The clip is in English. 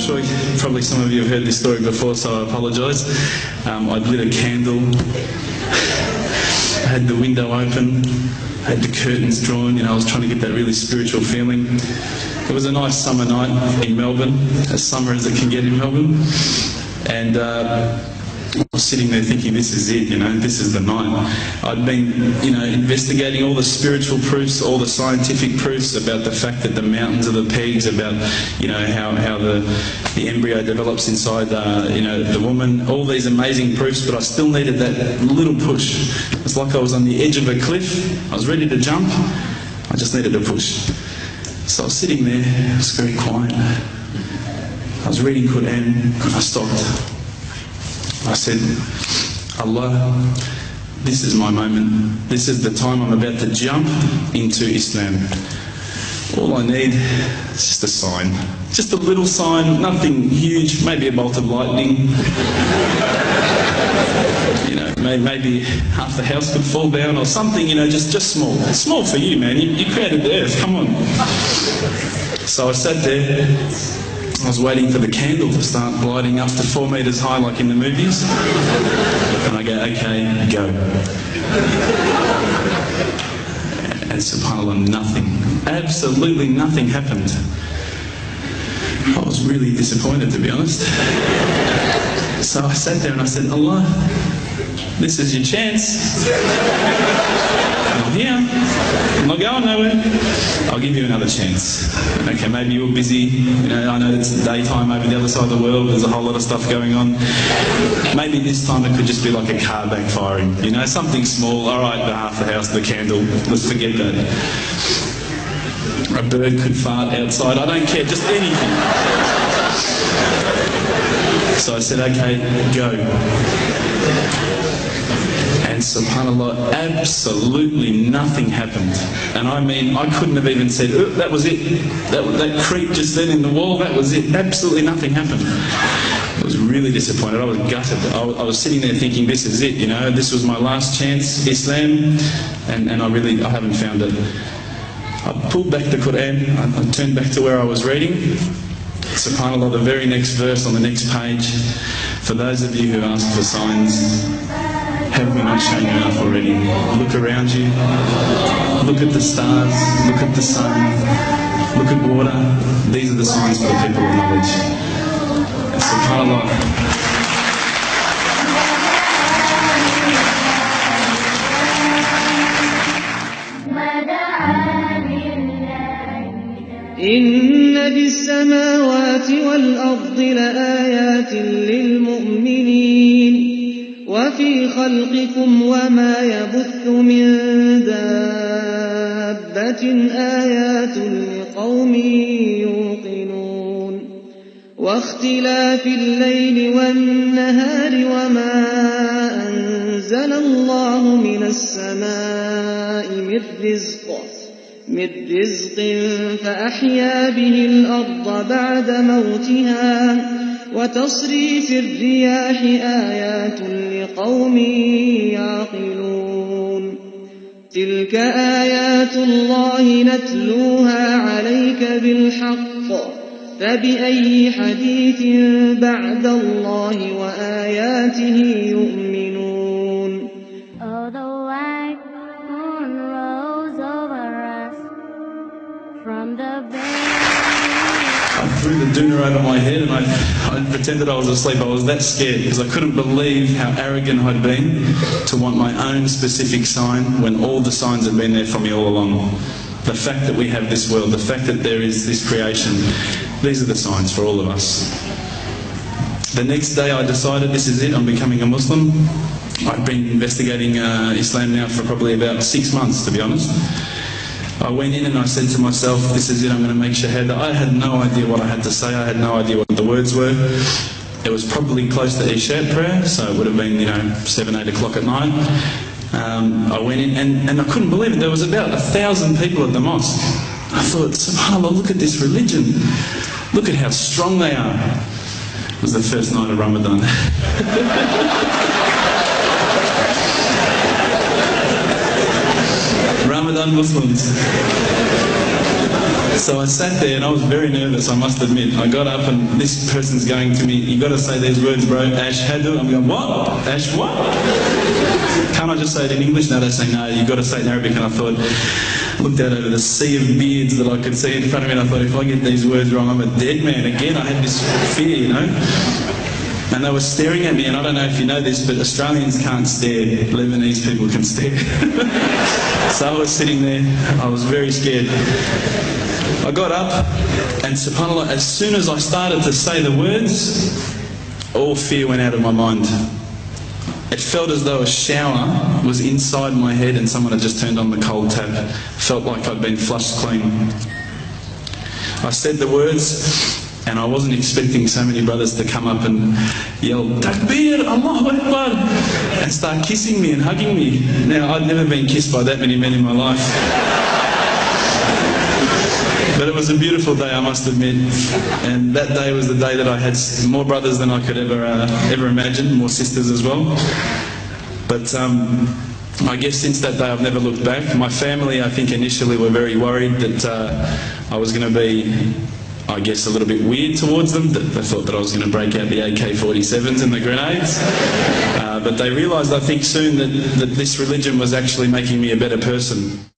sure probably some of you have heard this story before, so I apologise. I'd lit a candle, I had the window open, I had the curtains drawn, I was trying to get that really spiritual feeling. It was a nice summer night in Melbourne, as summer as it can get in Melbourne, and I was sitting there thinking, this is it, this is the night. I'd been, investigating all the spiritual proofs, all the scientific proofs about the fact that the mountains are the pegs, about, how the embryo develops inside, the woman, all these amazing proofs, but I still needed that little push. It's like I was on the edge of a cliff, I was ready to jump, I just needed a push. So I was sitting there, it was very quiet. I was reading Quran, I stopped. I said, Allah, this is my moment. This is the time I'm about to jump into Islam. All I need is just a sign. Just a little sign, nothing huge, maybe a bolt of lightning. Maybe half the house could fall down or something, just small. It's small for you, man. You created the earth, come on. So I sat there. I was waiting for the candle to start gliding up to 4 metres high like in the movies. And I go, okay, go. And subhanAllah, nothing. Absolutely nothing happened. I was really disappointed, to be honest. So I sat there and I said, Allah, this is your chance. I'm here. I'm not going nowhere. I'll give you another chance. Okay, maybe you're busy. I know it's daytime over the other side of the world. There's a whole lot of stuff going on. Maybe this time it could just be like a car backfiring. Something small. All right, the half the house, the candle. Let's forget that. A bird could fart outside. I don't care. Just anything. So I said, okay, go. And subhanAllah, absolutely nothing happened. And I mean, I couldn't have even said, oh, that was it. That creep just then in the wall, that was it. Absolutely nothing happened. I was really disappointed. I was gutted. I was sitting there thinking, this is it, this was my last chance, Islam, and I haven't found it. I pulled back the Quran, I turned back to where I was reading. SubhanAllah, the very next verse on the next page, for those of you who ask for signs, have we not shown you enough already? Look around you, look at the stars, look at the sun, look at water. These are the signs for the people of knowledge. SubhanAllah. إن في السماوات والأرض لآيات للمؤمنين وفي خلقكم وما يبث من دابة آيات لقوم يوقنون واختلاف الليل والنهار وما أنزل الله من السماء من رزق فأحيا به الأرض بعد موتها وتصريف الرياح آيات لقوم يعقلون تلك آيات الله نتلوها عليك بالحق فبأي حديث بعد الله وآياته يؤمنون. Oh, the white moon rose over us from the I threw the doona over my head and I pretended I was asleep. I was that scared because I couldn't believe how arrogant I'd been to want my own specific sign when all the signs had been there for me all along. The fact that we have this world, the fact that there is this creation, these are the signs for all of us. The next day I decided this is it, I'm becoming a Muslim. I've been investigating Islam now for probably about 6 months, to be honest. I went in and I said to myself, this is it, I'm going to make shahada. I had no idea what I had to say, I had no idea what the words were. It was probably close to Isha prayer, so it would have been, 7, 8 o'clock at night. I went in and I couldn't believe it, there was about 1,000 people at the mosque. I thought, subhanAllah, look at this religion. Look at how strong they are. It was the first night of Ramadan. Ramadan Muslims. So I sat there and I was very nervous, I must admit. I got up and this person's going to me, you got to say these words, bro, Ashhadu. I'm going, what? Ash what? Can't I just say it in English? No, they say, no, you got to say it in Arabic. And I thought, looked out over the sea of beards that I could see in front of me, and I thought, if I get these words wrong, I'm a dead man again. I had this fear, you know. And they were staring at me, and I don't know if you know this, but Australians can't stare. Lebanese people can stare. So I was sitting there, I was very scared. I got up, and subhanAllah, as soon as I started to say the words, all fear went out of my mind. It felt as though a shower was inside my head and someone had just turned on the cold tap. Felt like I'd been flushed clean. I said the words, and I wasn't expecting so many brothers to come up and yell, Takbir, Allahu Akbar, and start kissing me and hugging me. Now, I'd never been kissed by that many men in my life. But it was a beautiful day, I must admit. And that day was the day that I had more brothers than I could ever imagine, more sisters as well. But I guess since that day I've never looked back. My family, I think, initially were very worried that I was going to be, I guess, a little bit weird towards them. They thought that I was going to break out the AK-47s and the grenades. But they realised, I think, soon that this religion was actually making me a better person.